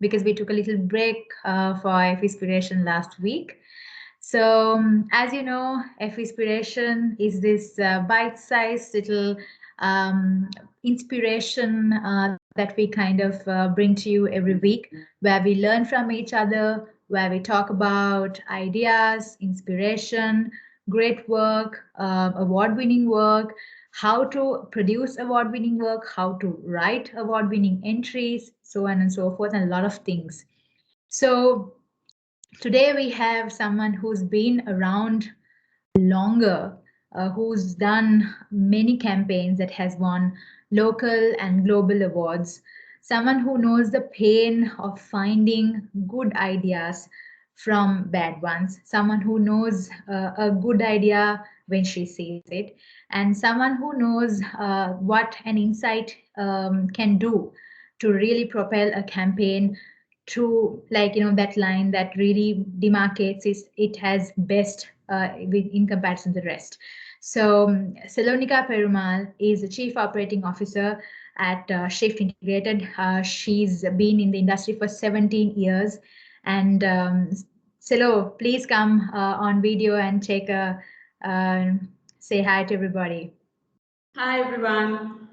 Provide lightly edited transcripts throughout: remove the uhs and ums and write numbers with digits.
because we took a little break for Effiespiration last week. So, as you know, Effiespiration is this bite-sized little inspiration that we kind of bring to you every week, where we learn from each other, where we talk about ideas, inspiration, great work, award-winning work, how to produce award-winning work, how to write award-winning entries, so on and so forth, and a lot of things. So today we have someone who's been around longer, who's done many campaigns that has won local and global awards, someone who knows the pain of finding good ideas from bad ones, someone who knows a good idea when she sees it, and someone who knows what an insight can do to really propel a campaign to, like, that line that really demarcates it has best in comparison to the rest. So Selonica Perumal is the Chief Operating Officer at Shift Integrated. She's been in the industry for 17 years. And Selo, please come on video and take a say hi to everybody. Hi, everyone.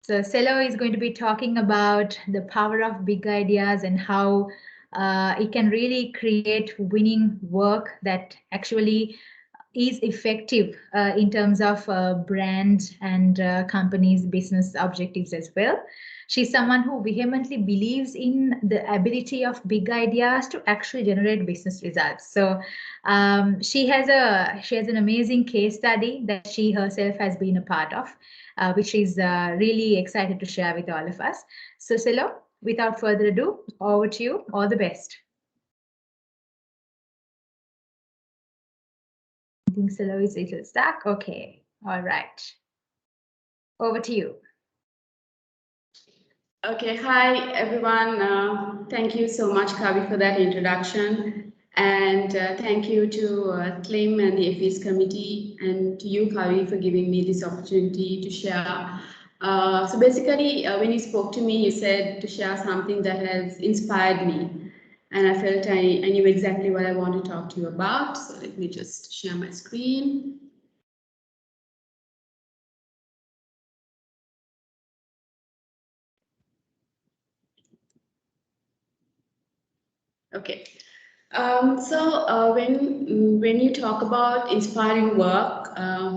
So Selo is going to be talking about the power of big ideas and how it can really create winning work that actually is effective in terms of brand and companies' business objectives as well. She's someone who vehemently believes in the ability of big ideas to actually generate business results. So she has an amazing case study that she herself has been a part of, which is really excited to share with all of us. So Selo, without further ado, over to you. All the best. I think Selo is a little stuck. Okay. All right. Over to you. Okay. Hi, everyone. Thank you so much, Kavi, for that introduction. And thank you to Claim and the FES committee, and to you, Kavi, for giving me this opportunity to share. So basically, when you spoke to me, you said to share something that has inspired me. And I felt I knew exactly what I want to talk to you about. So let me just share my screen. Okay. So when you talk about inspiring work,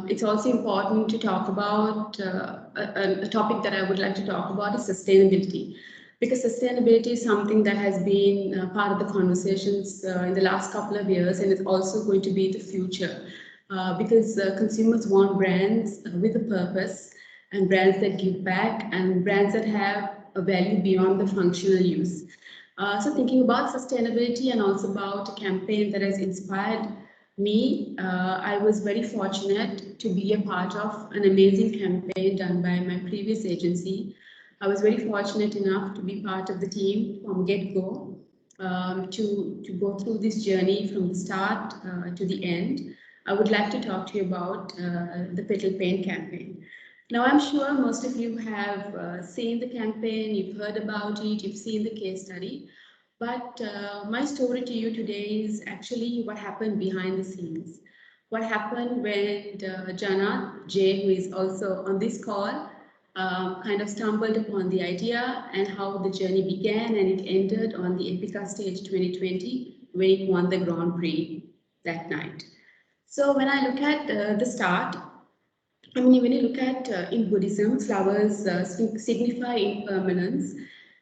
it's also important to talk about a topic that I would like to talk about is sustainability, because sustainability is something that has been part of the conversations in the last couple of years, and it's also going to be the future, because consumers want brands with a purpose, and brands that give back, and brands that have a value beyond the functional use. So thinking about sustainability and also about a campaign that has inspired me, I was very fortunate to be a part of an amazing campaign done by my previous agency. I was very fortunate enough to be part of the team from get-go, to go through this journey from the start to the end. I would like to talk to you about the Petal Paint campaign. Now, I'm sure most of you have seen the campaign, you've heard about it, you've seen the case study, but my story to you today is actually what happened behind the scenes. What happened when Jana, Jay, who is also on this call, kind of stumbled upon the idea, and how the journey began, and it ended on the Epica stage 2020 when it won the Grand Prix that night. So when I look at the start, I mean, when you look at in Buddhism, flowers signify impermanence.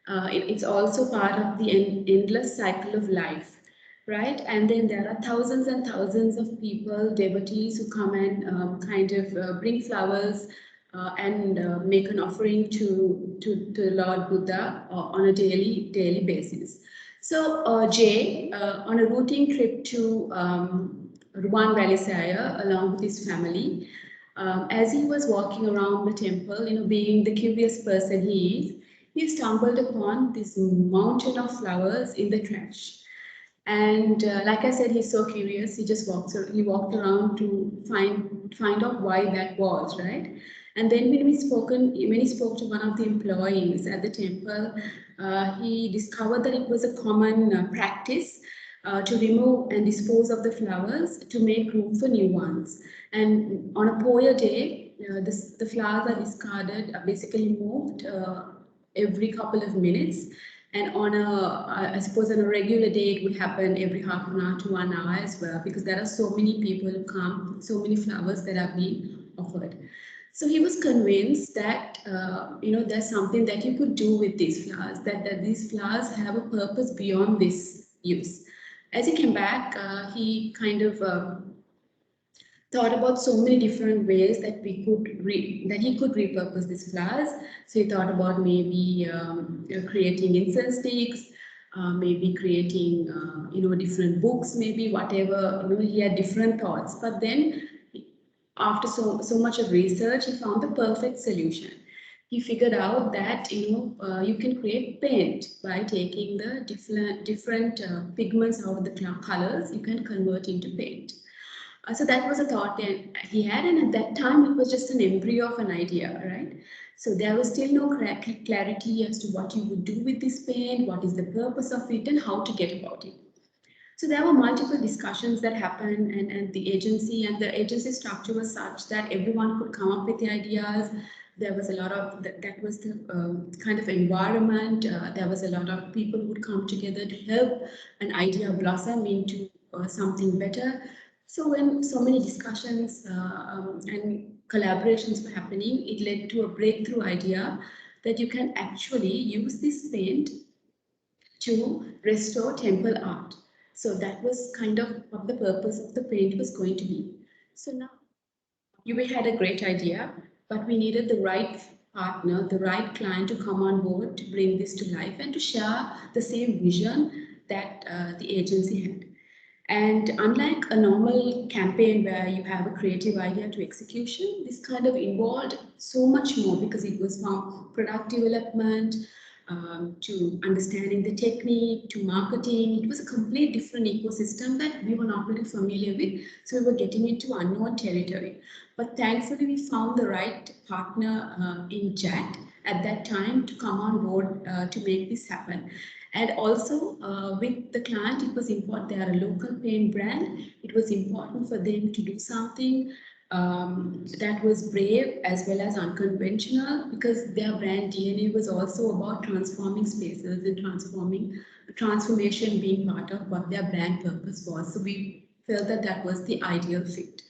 It's also part of the endless cycle of life, right? And then there are thousands and thousands of people, devotees, who come and kind of bring flowers and make an offering to Lord Buddha on a daily basis. So Jay, on a routine trip to Ruan Valley Saya, along with his family, as he was walking around the temple, being the curious person he stumbled upon this mountain of flowers in the trash. And like I said, he's so curious. He walked around to find out why that was, right? And then when he spoke to one of the employees at the temple, he discovered that it was a common practice to remove and dispose of the flowers to make room for new ones. And on a poor day, the flowers are discarded, basically moved every couple of minutes. And on I suppose on a regular day, it would happen every half an hour to 1 hour as well, because there are so many people who come, so many flowers that are being offered. So he was convinced that there's something that you could do with these flowers, that these flowers have a purpose beyond this use. As he came back, he kind of thought about so many different ways that he could repurpose these flowers. So he thought about maybe creating incense sticks, maybe creating different books, maybe whatever. He had different thoughts, but then after so much of research, he found the perfect solution. He figured out that you can create paint by taking the different pigments out of the colors. You can convert into paint. So that was a thought that he had, and at that time it was just an embryo of an idea, right? So there was still no clarity as to what you would do with this paint, what is the purpose of it, and how to get about it. So there were multiple discussions that happened, and the agency structure was such that everyone could come up with the ideas. There was a lot of that was the kind of environment. There was a lot of people who would come together to help an idea blossom into something better. So when so many discussions and collaborations were happening, it led to a breakthrough idea that you can actually use this paint to restore temple art. So that was kind of what the purpose of the paint was going to be. So now we had a great idea, but we needed the right partner, the right client to come on board to bring this to life and to share the same vision that the agency had. And unlike a normal campaign where you have a creative idea to execution, this kind of involved so much more because it was from product development to understanding the technique to marketing. It was a complete different ecosystem that we were not very familiar with. So we were getting into unknown territory. But thankfully, we found the right partner in Jack at that time to come on board to make this happen. And also with the client, it was important, they are a local paint brand. It was important for them to do something that was brave as well as unconventional, because their brand DNA was also about transforming spaces and transformation being part of what their brand purpose was. So we felt that that was the ideal fit.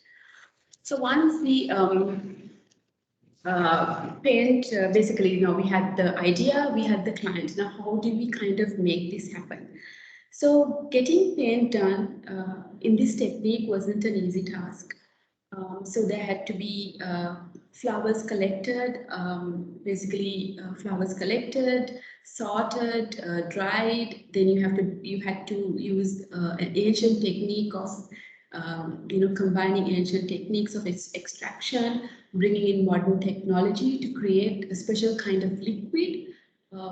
So once we paint, basically, we had the idea, we had the client. Now, how do we kind of make this happen? So getting paint done in this technique wasn't an easy task. So there had to be flowers collected, flowers collected, sorted, dried. Then you had to use an ancient technique of combining ancient techniques of extraction, bringing in modern technology to create a special kind of liquid,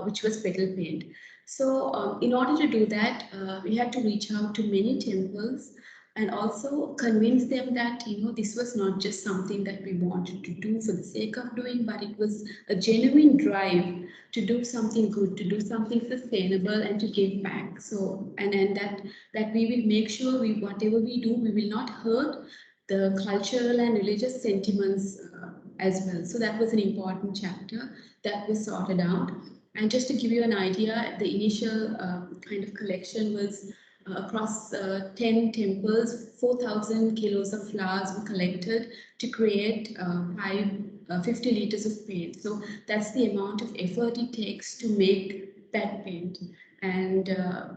which was petal paint. So in order to do that, we had to reach out to many temples and also convince them that this was not just something that we wanted to do for the sake of doing, but it was a genuine drive to do something good, to do something sustainable, and to give back. So and that we will make sure whatever we do, we will not hurt the cultural and religious sentiments as well. So that was an important chapter that was sorted out. And just to give you an idea, the initial kind of collection was across 10 temples, 4,000 kilos of flowers were collected to create 50 liters of paint. So that's the amount of effort it takes to make that paint. And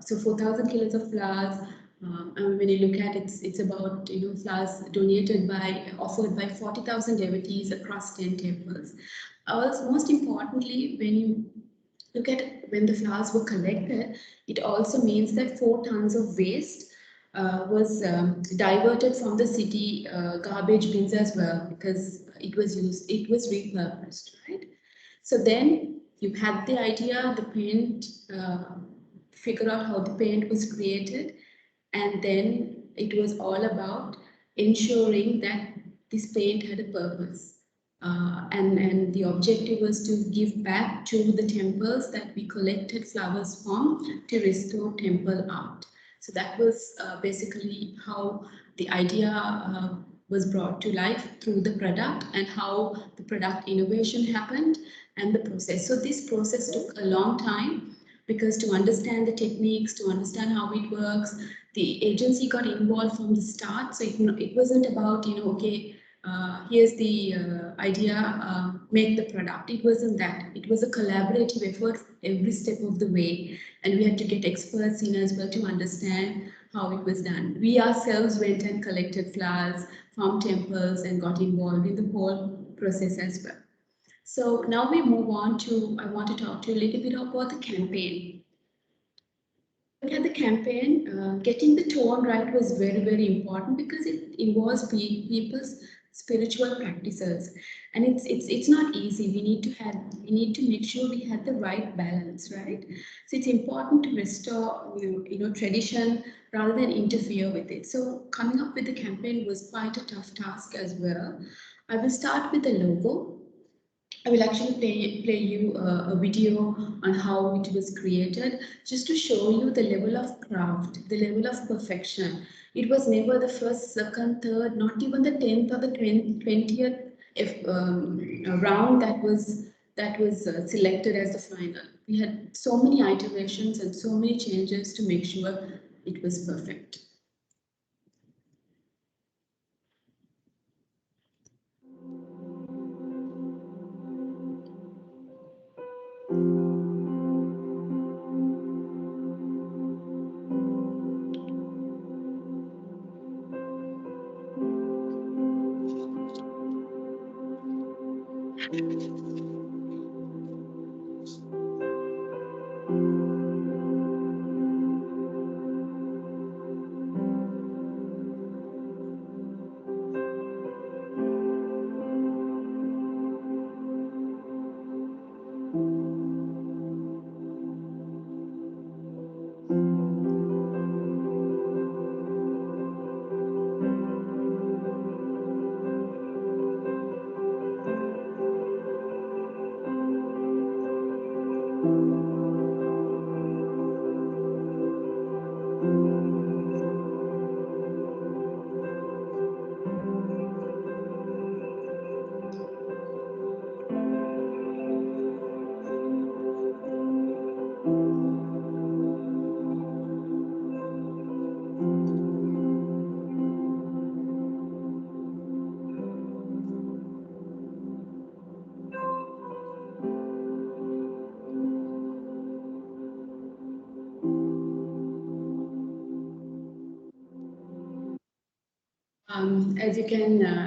so 4,000 kilos of flowers, when you look at it, it's about flowers offered by 40,000 devotees across 10 temples. Also, most importantly, when you look at when the flowers were collected, it also means that 4 tons of waste was diverted from the city garbage bins as well, because it was repurposed, right? So then you had the idea, the paint, figure out how the paint was created, and then it was all about ensuring that this paint had a purpose. And the objective was to give back to the temples that we collected flowers from to restore temple art. So that was basically how the idea was brought to life through the product, and how the product innovation happened and the process. So this process took a long time, because to understand the techniques, to understand how it works, the agency got involved from the start. So it wasn't about, okay, here's the idea, make the product. It wasn't that. It was a collaborative effort every step of the way. And we had to get experts in as well to understand how it was done. We ourselves went and collected flowers from temples and got involved in the whole process as well. So now we move on to, I want to talk to you a little bit about the campaign. Look at the campaign, getting the tone right was very, very important, because it involves people's spiritual practices, and it's not easy. We need to make sure we had the right balance, right? So it's important to restore tradition rather than interfere with it. So coming up with the campaign was quite a tough task as well. I will start with the logo. I will actually play you a video on how it was created, just to show you the level of craft, the level of perfection. It was never the first, second, third, not even the 10th or the 20th round that was selected as the final. We had so many iterations and so many changes to make sure it was perfect.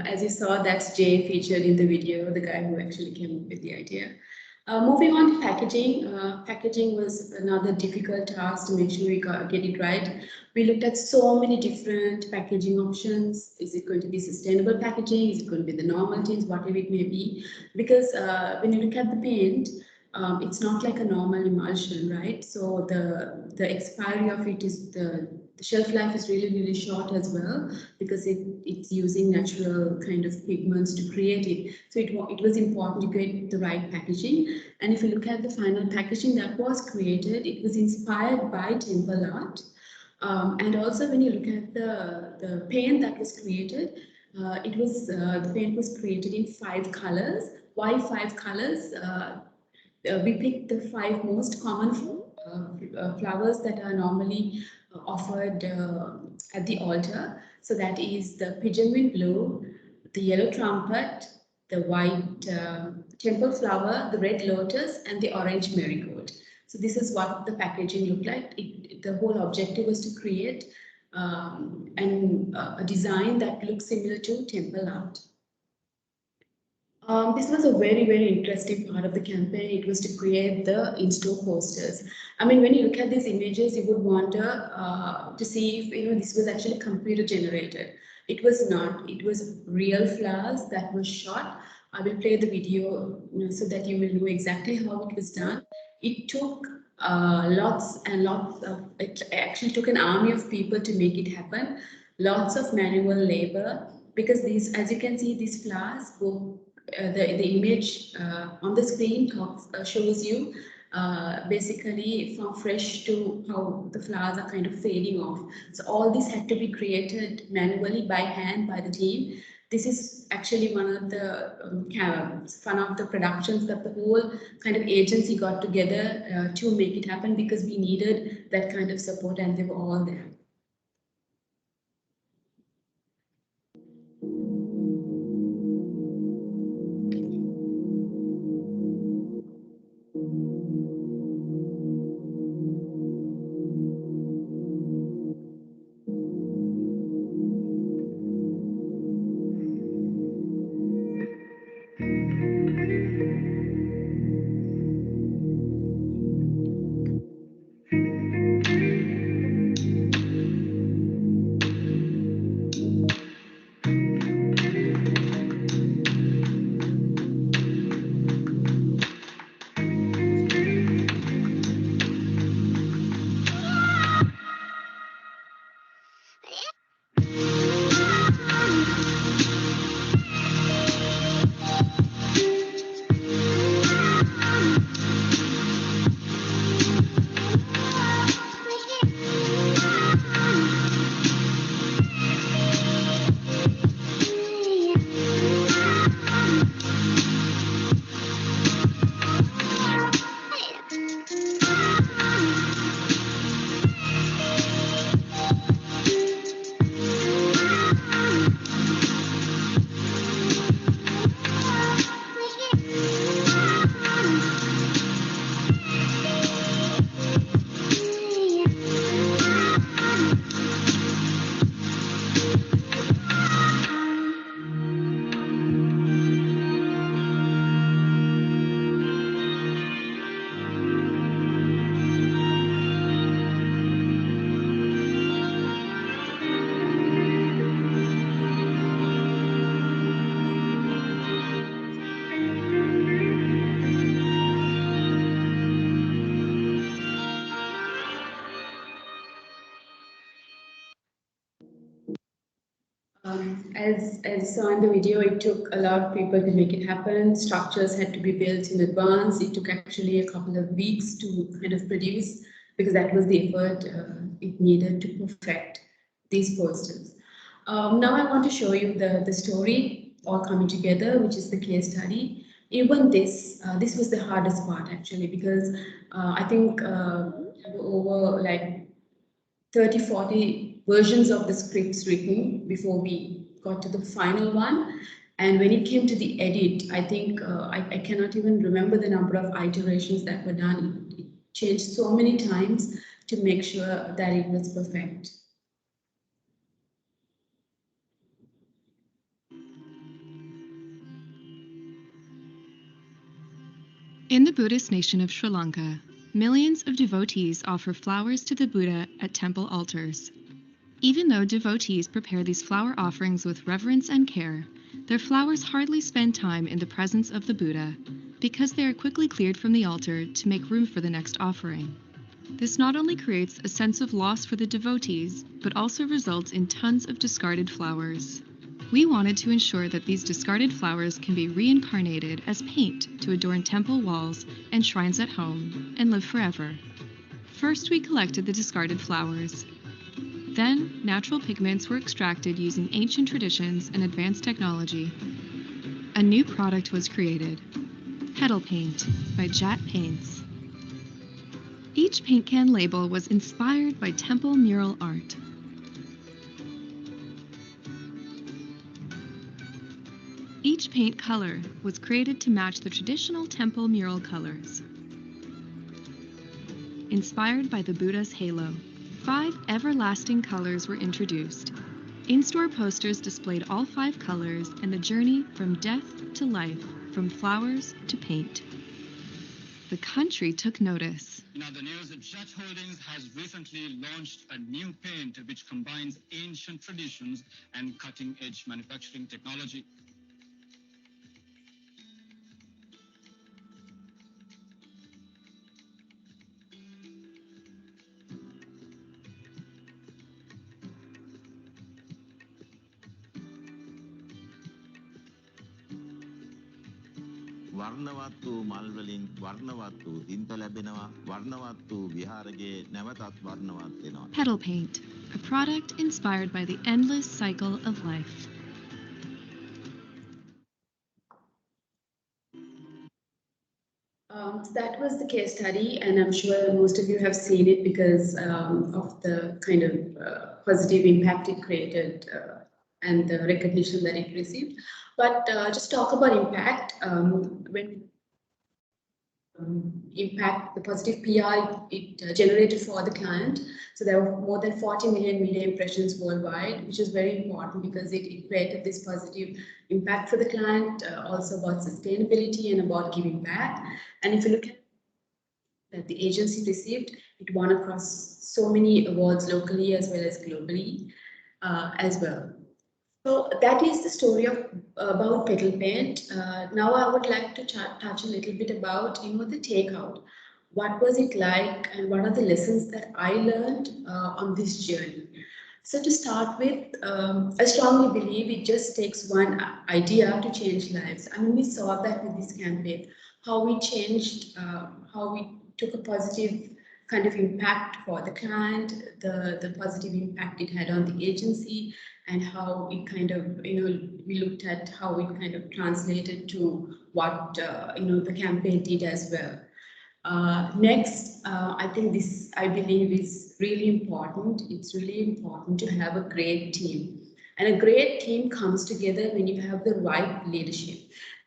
As you saw, that's Jay featured in the video, the guy who actually came up with the idea. Moving on to packaging. Packaging was another difficult task to make sure we get it right. We looked at so many different packaging options. Is it going to be sustainable packaging? Is it going to be the normal things, whatever it may be? Because when you look at the paint, it's not like a normal emulsion, right? So the expiry of it is the shelf life is really, really short as well, because it's using natural kind of pigments to create it. So it was important to get the right packaging. And if you look at the final packaging that was created, it was inspired by temple art. And also when you look at the paint that was created, the paint was created in 5 colors. Why 5 colors? We picked the 5 most common flowers that are normally offered at the altar. So that is the pigeonwing blue, the yellow trumpet, the white temple flower, the red lotus, and the orange marigold. So this is what the packaging looked like. The whole objective was to create a design that looks similar to temple art. This was a very, very interesting part of the campaign. It was to create the in-store posters. I mean, when you look at these images, you would wonder to see if this was actually computer generated. It was not. It was real flowers that was shot. I will play the video so that you will know exactly how it was done. It took lots and lots of. It actually took an army of people to make it happen. Lots of manual labor, because these, as you can see, these flowers go the image on the screen shows you basically from fresh to how the flowers are kind of fading off. So all this had to be created manually by hand by the team. This is actually one of the productions that the whole kind of agency got together to make it happen, because we needed that kind of support and they were all there. As you saw in the video, it took a lot of people to make it happen. Structures had to be built in advance. It took actually a couple of weeks to kind of produce, because that was the effort it needed to perfect these posters. Now I want to show you the story all coming together, which is the case study. Even this was the hardest part actually, because I think over like 30, 40 versions of the scripts written before we got to the final one. And when it came to the edit, I think I cannot even remember the number of iterations that were done. It changed so many times to make sure that it was perfect. In the Buddhist nation of Sri Lanka, millions of devotees offer flowers to the Buddha at temple altars. Even though devotees prepare these flower offerings with reverence and care, their flowers hardly spend time in the presence of the Buddha, because they are quickly cleared from the altar to make room for the next offering. This not only creates a sense of loss for the devotees, but also results in tons of discarded flowers. We wanted to ensure that these discarded flowers can be reincarnated as paint to adorn temple walls and shrines at home and live forever. First, we collected the discarded flowers. Then, natural pigments were extracted using ancient traditions and advanced technology. A new product was created, Petal Paint by Jat Paints. Each paint can label was inspired by temple mural art. Each paint color was created to match the traditional temple mural colors. Inspired by the Buddha's halo, 5 everlasting colors were introduced. In-store posters displayed all 5 colors and the journey from death to life, from flowers to paint. The country took notice. In other news, Jat Holdings has recently launched a new paint which combines ancient traditions and cutting-edge manufacturing technology. වර්ණවත් වූ මල් වලින් වර්ණවත් වූ හින්ත ලැබෙනවා. වර්ණවත් වූ විහාරයේ නැවතත් වර්ණවත් වෙනවා. Petal paint, a product inspired by the endless cycle of life. So that was the case study, and I'm sure most of you have seen it because of the kind of positive impact it created and the recognition that it received. But just talk about impact. When impact, the positive PR it generated for the client. So there were more than 40 million media impressions worldwide, which is very important because it created this positive impact for the client, also about sustainability and about giving back. And if you look at that the agency received, it won across so many awards locally as well as globally as well. So that is the story of about Petal Paint. Now I would like to touch a little bit about the takeout. What was it like, and what are the lessons that I learned on this journey? So to start with, I strongly believe it just takes one idea to change lives. I mean, we saw that with this campaign, how we changed, how we took a positive kind of impact for the client, the positive impact it had on the agency, and how it kind of, we looked at how it kind of translated to what, the campaign did as well. Next, I think this, I believe, is really important. It's really important to have a great team. And a great team comes together when you have the right leadership.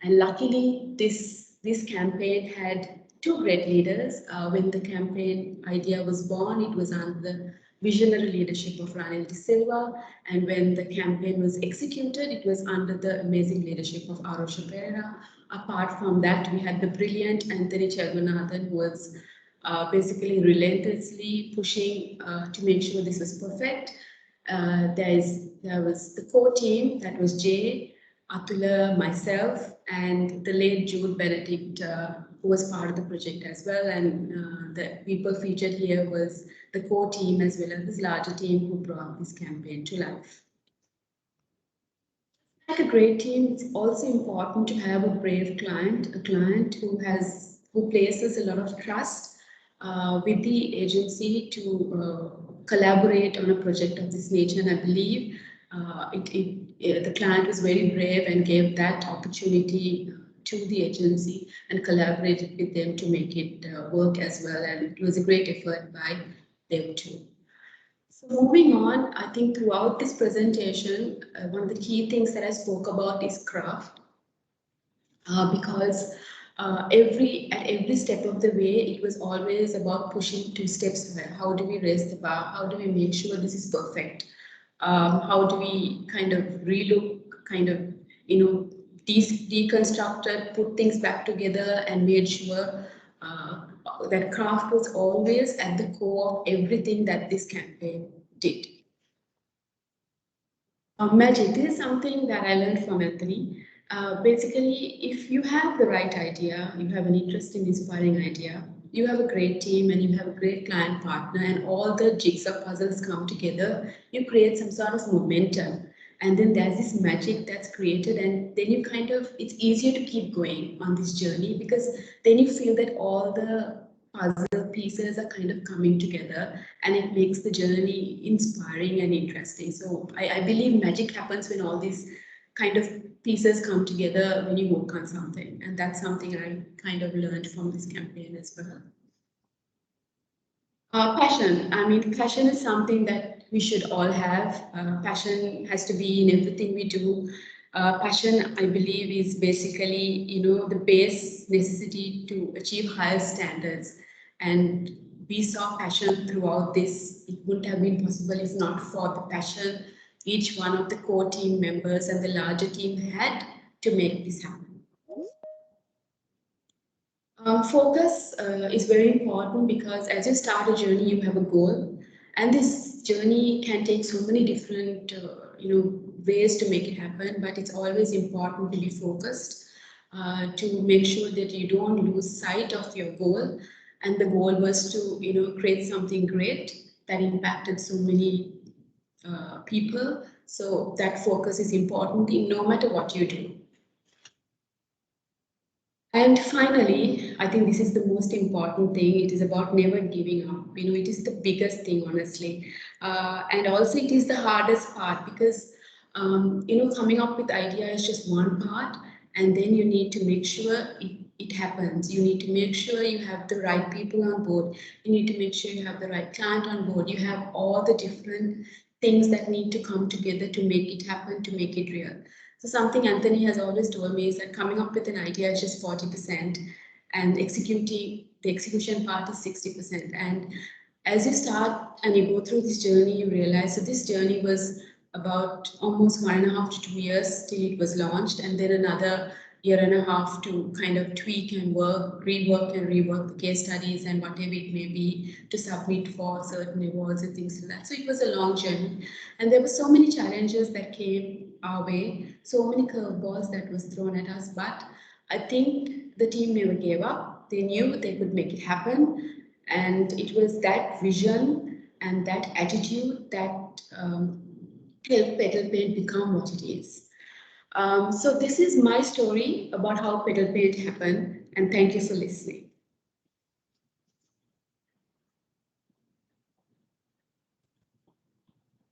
And luckily, this campaign had two great leaders. When the campaign idea was born, it was under the visionary leadership of Ranil De Silva. And when the campaign was executed, it was under the amazing leadership of Arosha Pereira. Apart from that, we had the brilliant Anthony Chelvanathan, who was basically relentlessly pushing to make sure this was perfect. There was the core team, that was Jay, Atula, myself, and the late Jude Benedict, who was part of the project as well. And the people featured here was the core team as well as this larger team who brought this campaign to life. Like a great team, it's also important to have a brave client, a client who places a lot of trust with the agency to collaborate on a project of this nature. And I believe the client was very brave and gave that opportunity to the agency and collaborated with them to make it work as well. And it was a great effort by them too. So moving on, I think throughout this presentation, one of the key things that I spoke about is craft, because at every step of the way, it was always about pushing 2 steps ahead. How do we raise the bar? How do we make sure this is perfect? How do we kind of relook, kind of, deconstructed, put things back together and made sure that craft was always at the core of everything that this campaign did. Magic, this is something that I learned from Anthony. Basically, if you have the right idea, you have an interesting, inspiring idea, you have a great team and you have a great client partner, and all the jigsaw puzzles come together, you create some sort of momentum. And then there's this magic that's created, and then you kind of, it's easier to keep going on this journey because then you feel that all the puzzle pieces are kind of coming together, and it makes the journey inspiring and interesting. So I believe magic happens when all these kind of pieces come together when you work on something. And that's something I kind of learned from this campaign as well. Passion. I mean, passion is something that we should all have. Passion has to be in everything we do. Passion, I believe, is basically, the base necessity to achieve higher standards. And we saw passion throughout this. It wouldn't have been possible if not for the passion each one of the core team members and the larger team had to make this happen. Focus is very important because as you start a journey, you have a goal, and this journey can take so many different, ways to make it happen. But it's always important to be focused, to make sure that you don't lose sight of your goal. And the goal was to, create something great that impacted so many people. So that focus is important in no matter what you do. And finally, I think this is the most important thing. It is about never giving up. It is the biggest thing, honestly. And also, it is the hardest part because, coming up with idea is just one part, and then you need to make sure it happens. You need to make sure you have the right people on board. You need to make sure you have the right client on board. You have all the different things that need to come together to make it happen, to make it real. So something Anthony has always told me is that coming up with an idea is just 40% and executing the execution part is 60%. And as you start and you go through this journey, you realize that this journey was about almost 1.5 to 2 years till it was launched, and then another year and a half to kind of tweak and rework the case studies and whatever it may be to submit for certain awards and things like that. So it was a long journey, and there were so many challenges that came our way, so many curveballs that was thrown at us. But I think the team never gave up. They knew they could make it happen, and it was that vision and that attitude that helped Petal Paint become what it is. So this is my story about how Petal Paint happened, and thank you for listening.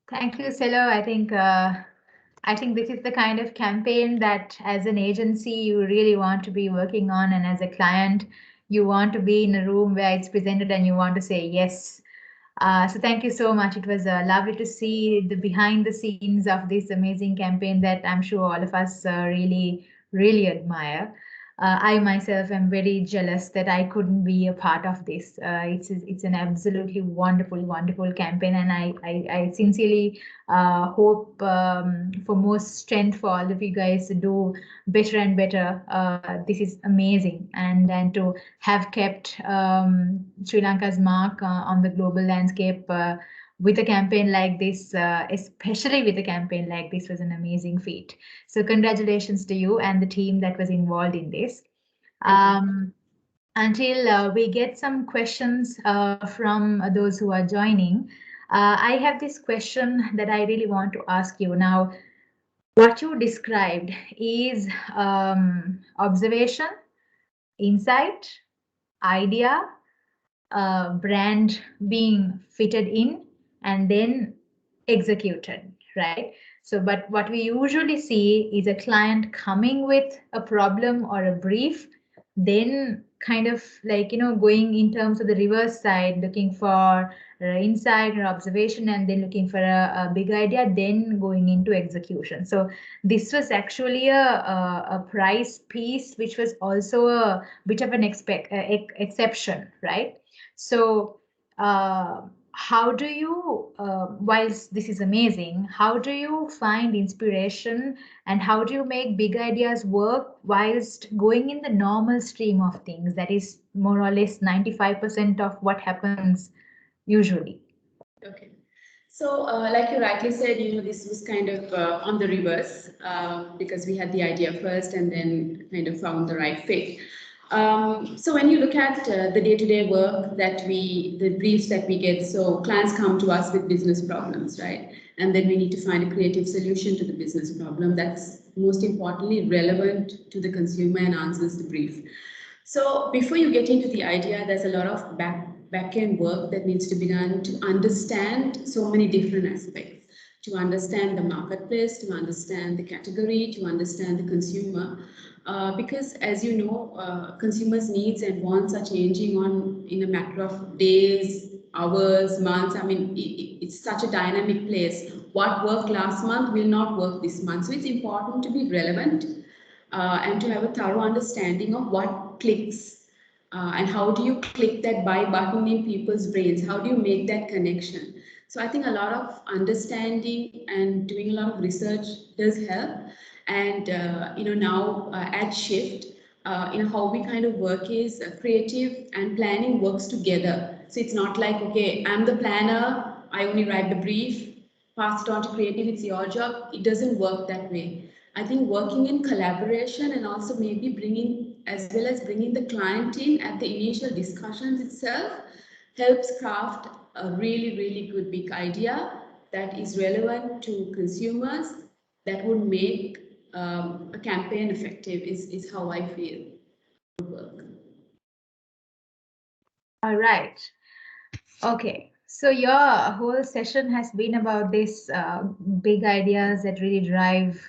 Thank you, Selo. I think this is the kind of campaign that, as an agency, you really want to be working on, and as a client, you want to be in a room where it's presented and you want to say yes. So thank you so much. It was lovely to see the behind the scenes of this amazing campaign that I'm sure all of us really, really admire. I myself am very jealous that I couldn't be a part of this. It's an absolutely wonderful, wonderful campaign, and I sincerely hope for more strength for all of you guys to do better and better. This is amazing, and to have kept Sri Lanka's mark on the global landscape with a campaign like this, especially with a campaign like this, was an amazing feat. So congratulations to you and the team that was involved in this. Until we get some questions from those who are joining, I have this question that I really want to ask you. Now, what you described is observation, insight, idea, brand being fitted in, and then executed, right? So, but what we usually see is a client coming with a problem or a brief, then kind of like, going in terms of the reverse side, looking for insight or observation, and then looking for a big idea, then going into execution. So this was actually a price piece, which was also a bit of an exception, right? So how do you, whilst this is amazing, how do you find inspiration and how do you make big ideas work whilst going in the normal stream of things? That is more or less 95% of what happens usually. Okay. So, like you rightly said, this was kind of on the reverse because we had the idea first and then kind of found the right fit. So when you look at the day-to-day work the briefs that we get, so clients come to us with business problems, right? And then we need to find a creative solution to the business problem that's most importantly relevant to the consumer and answers the brief. So before you get into the idea, there's a lot of back-end work that needs to be done to understand so many different aspects, to understand the marketplace, to understand the category, to understand the consumer. Because as you know, consumers' needs and wants are changing in a matter of days, hours, months. I mean, it's such a dynamic place. What worked last month will not work this month. So it's important to be relevant and to have a thorough understanding of what clicks and how do you click that buy button in people's brains? How do you make that connection? So I think a lot of understanding and doing a lot of research does help. And now at Shift, how we kind of work is creative and planning works together. So it's not like, okay, I'm the planner, I only write the brief, pass it on to creative, it's your job. It doesn't work that way. I think working in collaboration and also maybe bringing the client in at the initial discussions itself helps craft a really, really good big idea that is relevant to consumers that would make a campaign effective is how I feel. work. All right. Okay. So your whole session has been about this big ideas that really drive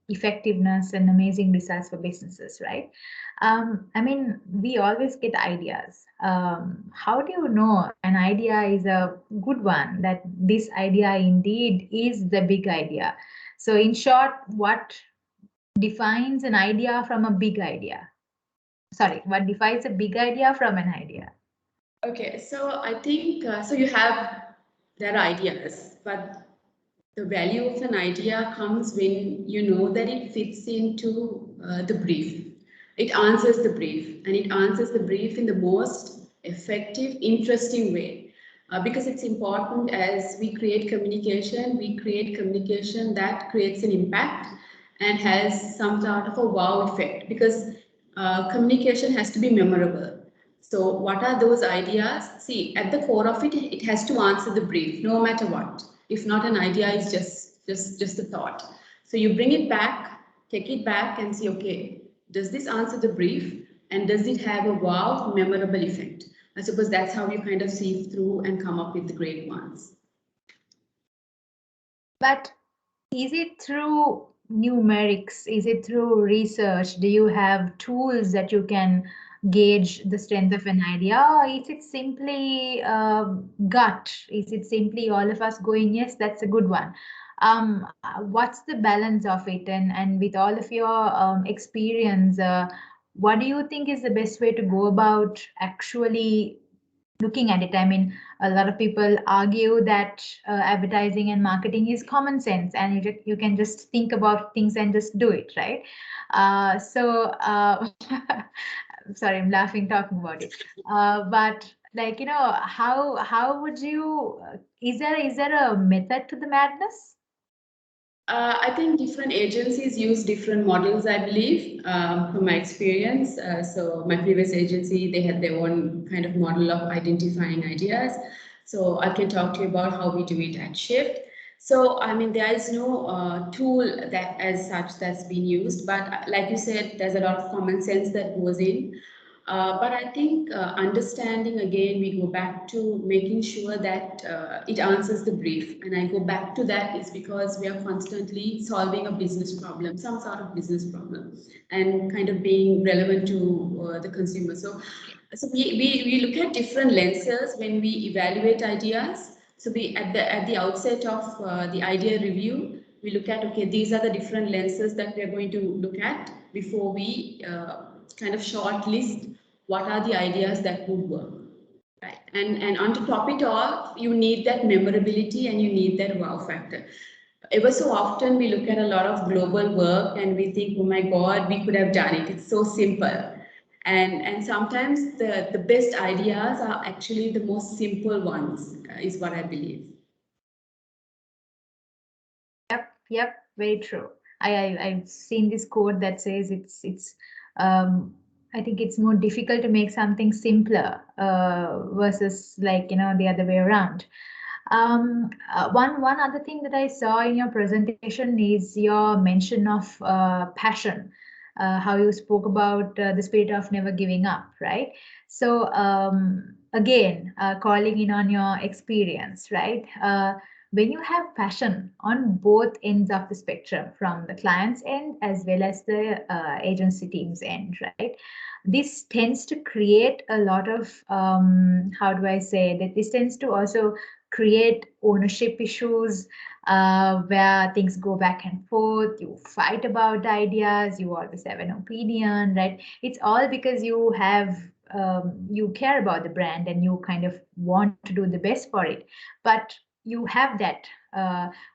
effectiveness and amazing results for businesses, right? I mean, we always get ideas. How do you know an idea is a good one, that this idea indeed is the big idea? So in short, what defines an idea from a big idea? Sorry, what defines a big idea from an idea? Okay, so I think so you have their ideas, but the value of an idea comes when you know that it fits into the brief. It answers the brief, and it answers the brief in the most effective, interesting way. Because it's important as we create communication that creates an impact and has some sort of a wow effect. Because communication has to be memorable. So what are those ideas? See, at the core of it, it has to answer the brief, no matter what. If not, an idea is just a thought. So you bring it back, take it back and see, okay, does this answer the brief? And does it have a wow, memorable effect? I suppose that's how you kind of sieve through and come up with the great ones. But is it through numerics? Is it through research? Do you have tools that you can gauge the strength of an idea? Or is it simply gut? Is it simply all of us going, yes, that's a good one? What's the balance of it? And with all of your experience, what do you think is the best way to go about actually looking at it? I mean, a lot of people argue that advertising and marketing is common sense, and you can just think about things and just do it, right? Sorry, I'm laughing talking about it. But like, how would you? Is there a method to the madness? I think different agencies use different models, I believe, from my experience. So my previous agency, they had their own kind of model of identifying ideas. So I can talk to you about how we do it at Shift. So, I mean, there is no tool that as such that's been used, but like you said, there's a lot of common sense that goes in. But I think understanding again, we go back to making sure that it answers the brief. And I go back to that is because we are constantly solving a business problem, some sort of business problem, and kind of being relevant to the consumer. So we look at different lenses when we evaluate ideas. So we at the outset of the idea review, we look at, okay, these are the different lenses that we are going to look at before we kind of shortlist what are the ideas that would work, right? And on to top it all, you need that memorability and you need that wow factor. Ever so often we look at a lot of global work and we think, oh my God, we could have done it. It's so simple. And sometimes the best ideas are actually the most simple ones, is what I believe. Yep, very true. I've seen this quote that says it's I think it's more difficult to make something simpler versus, like, the other way around. One other thing that I saw in your presentation is your mention of passion, how you spoke about the spirit of never giving up, right? So again, calling in on your experience, right? When you have passion on both ends of the spectrum, from the client's end as well as the agency team's end, right? This tends to create a lot of, how do I say that? This tends to also create ownership issues, where things go back and forth. You fight about ideas. You always have an opinion, right? It's all because you have you care about the brand and you kind of want to do the best for it. But you have that.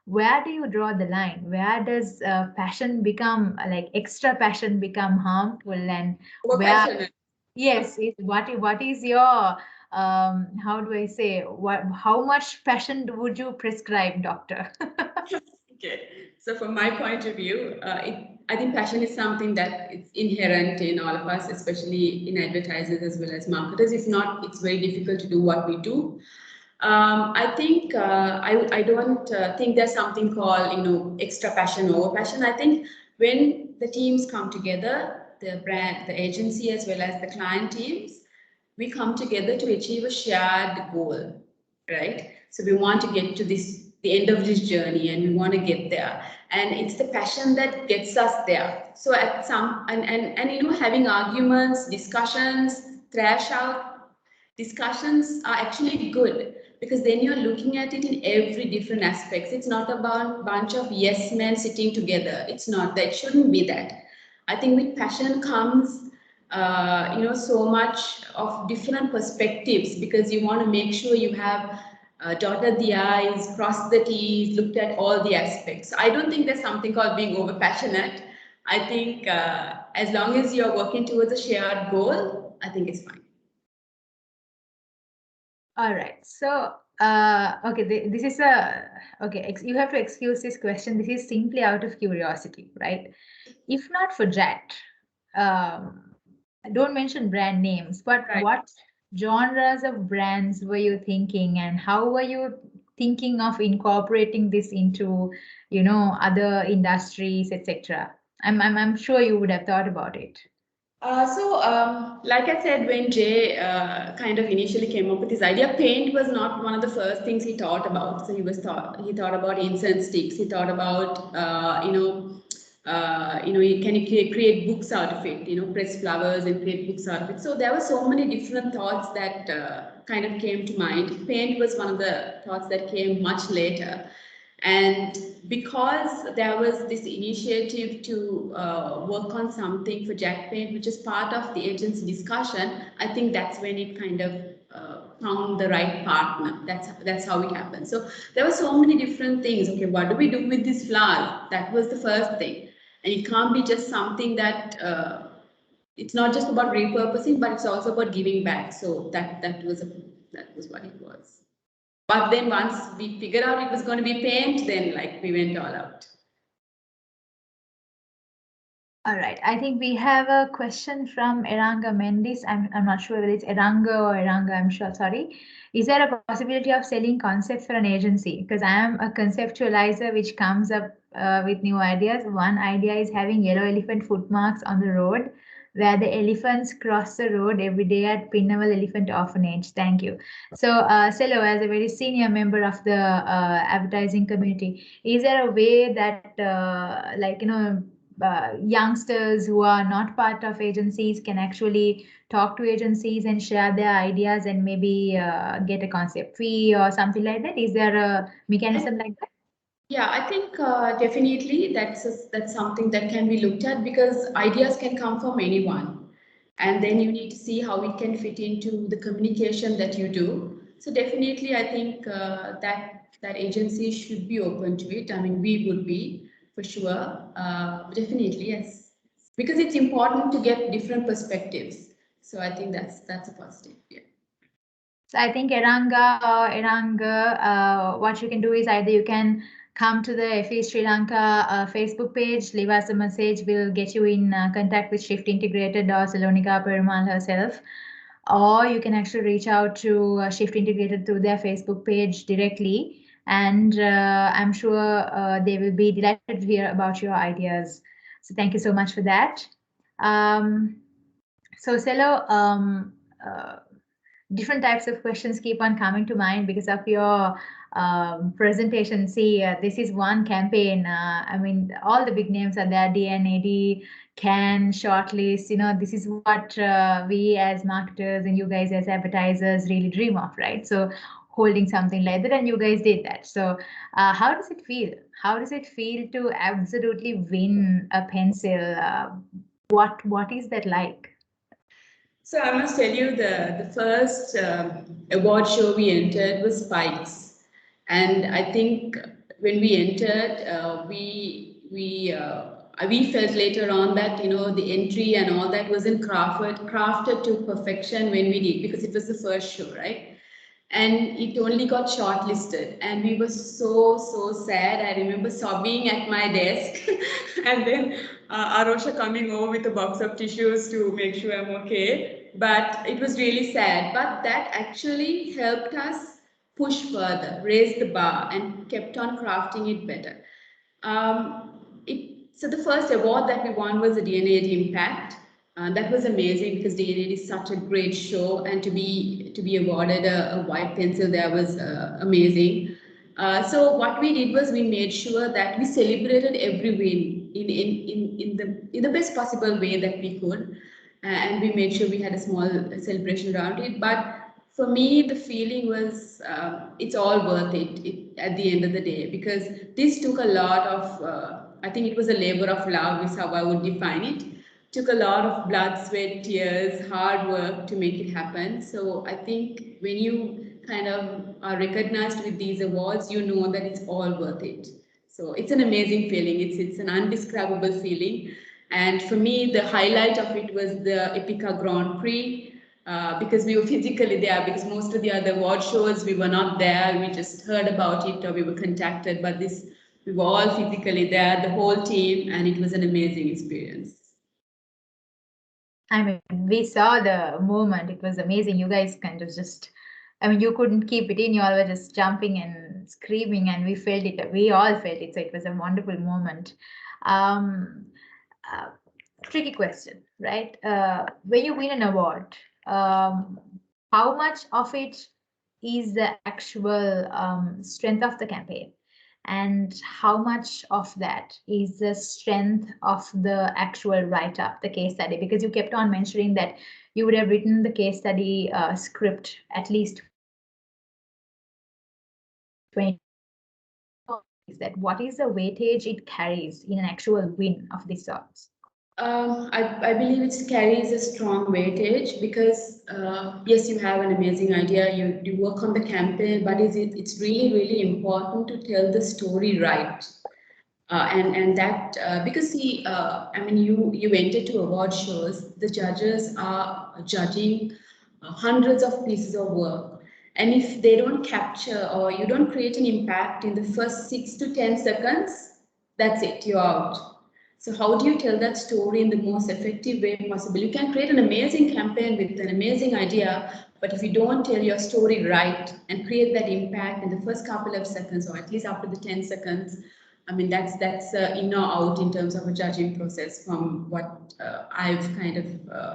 Where do you draw the line? Where does passion become, like, extra passion become harmful, and where? Yes, what is your how do I say, how much passion would you prescribe, doctor? Okay, so from my point of view, I think passion is something that it's inherent in all of us, especially in advertisers as well as marketers. If not, it's very difficult to do what we do. I think I don't think there's something called extra passion, over passion. I think when the teams come together, brand, the agency, as well as the client teams, we come together to achieve a shared goal, right? So we want to get to the end of this journey, and we want to get there. And it's the passion that gets us there. So at some, and you know, having arguments, discussions, thrash out discussions are actually good, because then you're looking at it in every different aspects. It's not about bunch of yes men sitting together. It's not that. It shouldn't be that. I think with passion comes you know, so much of different perspectives, because you want to make sure you have dotted the i's, crossed the t's, looked at all the aspects. I don't think there's something called being over passionate. I think as long as you're working towards a shared goal, I think it's fine. All right. So, okay, this is okay, you have to excuse this question. This is simply out of curiosity, right? If not for that, don't mention brand names, but Right. what genres of brands were you thinking, and how were you thinking of incorporating this into, you know, other industries, etc.? I'm sure you would have thought about it. Like I said, when Jay kind of initially came up with his idea, paint was not one of the first things he thought about. So he thought about incense sticks. He thought about can you create books out of it? You know, press flowers and create books out of it. So there were so many different thoughts that kind of came to mind. Paint was one of the thoughts that came much later. And because there was this initiative to work on something for Jack Paint, which is part of the agency discussion, I think that's when it kind of found the right partner. That's how it happened. So there were so many different things. Okay, what do we do with this flower? That was the first thing. And it can't be just something that it's not just about repurposing, but it's also about giving back. So that was what it was. But then once we figured out it was going to be paint, then like we went all out. All right. I think we have a question from Eranga Mendis. I'm not sure whether it's Eranga or Eranga. I'm sure. Sorry. Is there a possibility of selling concepts for an agency? Because I am a conceptualizer which comes up with new ideas. One idea is having yellow elephant footmarks on the road where the elephants cross the road every day at Pinnacle Elephant Orphanage. Thank you. So, Selo, as a very senior member of the advertising community, is there a way that, like, you know, youngsters who are not part of agencies can actually talk to agencies and share their ideas and maybe get a concept fee or something like that? Is there a mechanism like that? Yeah, I think definitely that's something that can be looked at, because ideas can come from anyone, and then you need to see how it can fit into the communication that you do. So definitely, I think that agency should be open to it. I mean, we would be for sure. Definitely, yes, because it's important to get different perspectives. So I think that's a positive. Yeah. So I think Eranga, what you can do is either you can come to the FE Sri Lanka Facebook page, leave us a message, we'll get you in contact with Shift Integrated or Selonica Perumal herself. Or you can actually reach out to Shift Integrated through their Facebook page directly. And I'm sure they will be delighted to hear about your ideas. So thank you so much for that. So Selo, different types of questions keep on coming to mind because of your presentation. See, this is one campaign. I mean, all the big names are there, DNAD, CAN, Shortlist. You know, this is what we as marketers and you guys as advertisers really dream of, right? So holding something like that, and you guys did that. So how does it feel? How does it feel to absolutely win a pencil? What is that like? So I must tell you, the first award show we entered was Spikes, and I think when we entered, we felt later on that, you know, the entry and all that wasn't crafted to perfection when we did, because it was the first show, right? And it only got shortlisted, and we were so sad. I remember sobbing at my desk and then Arosha coming over with a box of tissues to make sure I'm okay. But it was really sad, but that actually helped us push further, raise the bar, and kept on crafting it better. So the first award that we won was the DNA Impact. That was amazing because DNA is such a great show, and to be awarded a white pencil there was amazing. So what we did was we made sure that we celebrated every win in the best possible way that we could, and we made sure we had a small celebration around it. But for me, the feeling was it's all worth it at the end of the day, because this took a lot of I think it was a labor of love is how I would define it. Took a lot of blood, sweat, tears, hard work to make it happen. So I think when you kind of are recognized with these awards, you know that it's all worth it. So it's an amazing feeling. It's an undescribable feeling. And for me, the highlight of it was the Epica Grand Prix, because we were physically there, because most of the other award shows we were not there. We just heard about it or we were contacted, but this we were all physically there, the whole team, and it was an amazing experience. I mean, we saw the moment. It was amazing. You guys kind of just, I mean, you couldn't keep it in. You all were just jumping and screaming, and we felt it. We all felt it. So it was a wonderful moment. Um, Tricky question, right? When you win an award, how much of it is the actual strength of the campaign? And how much of that is the strength of the actual write-up, the case study? Because you kept on mentioning that you would have written the case study script at least 20. Is that what is the weightage it carries in an actual win of this sort? I believe it carries a strong weightage because yes, you have an amazing idea, you work on the campaign, but it's really, really important to tell the story right. And that because see, I mean, you enter to award shows, the judges are judging hundreds of pieces of work, and if they don't capture or you don't create an impact in the first 6 to 10 seconds, that's it, you're out. So how do you tell that story in the most effective way possible? You can create an amazing campaign with an amazing idea, but if you don't tell your story right and create that impact in the first couple of seconds, or at least after the 10 seconds, I mean, that's in or out in terms of a judging process from what I've kind of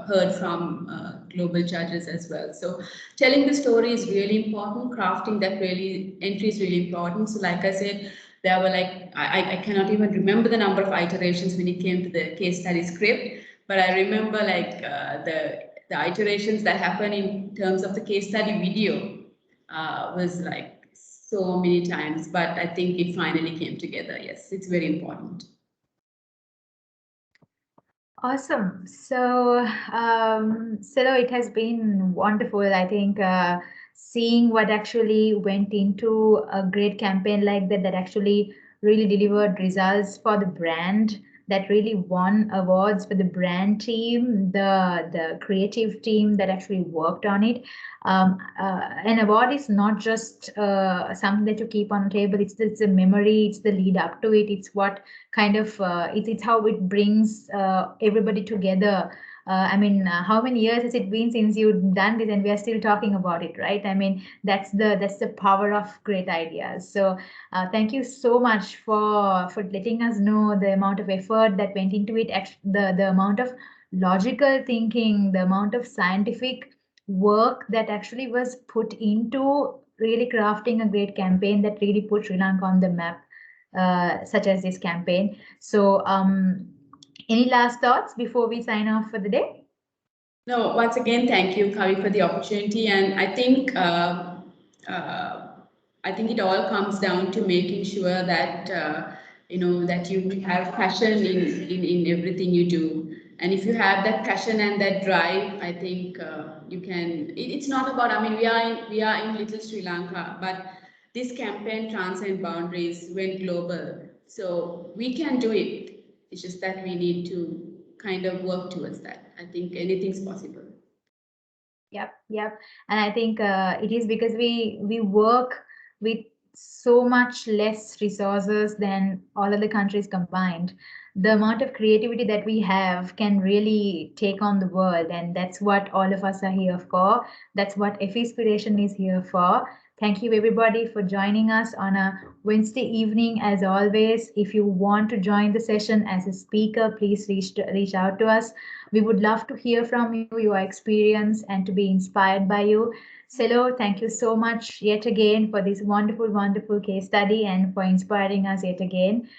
heard from global judges as well. So telling the story is really important. Crafting that really entry is really important. So like I said, there were like, I cannot even remember the number of iterations when it came to the case study script, but I remember like the iterations that happened in terms of the case study video was like so many times, but I think it finally came together. Yes, it's very important. Awesome. So, it has been wonderful. I think seeing what actually went into a great campaign like that, that actually really delivered results for the brand, that really won awards for the brand team, the creative team that actually worked on it. An award is not just something that you keep on the table. It's a memory. It's the lead up to it. It's what kind of it's how it brings everybody together. I mean, how many years has it been since you've done this, and we are still talking about it, right? I mean, that's the power of great ideas. So, thank you so much for letting us know the amount of effort that went into it, the amount of logical thinking, the amount of scientific work that actually was put into really crafting a great campaign that really put Sri Lanka on the map, such as this campaign. So, any last thoughts before we sign off for the day? No, once again, thank you, Kavi, for the opportunity. And I think it all comes down to making sure that that you have passion in everything you do. And if you have that passion and that drive, I think you can. It's not about. I mean, we are in little Sri Lanka, but this campaign transcend boundaries, went global. So we can do it. It's just that we need to kind of work towards that. I think anything's possible. Yep. And I think it is because we work with so much less resources than all other countries combined. The amount of creativity that we have can really take on the world, and that's what all of us are here for. That's what Effiespiration is here for. Thank you everybody for joining us on a Wednesday evening. As always, if you want to join the session as a speaker, please reach out to us. We would love to hear from you, your experience, and to be inspired by you. Selo, thank you so much yet again for this wonderful, wonderful case study and for inspiring us yet again.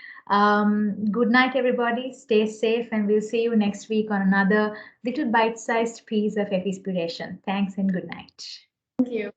Good night, everybody. Stay safe, and we'll see you next week on another little bite-sized piece of Effiespiration. Thanks and good night. Thank you.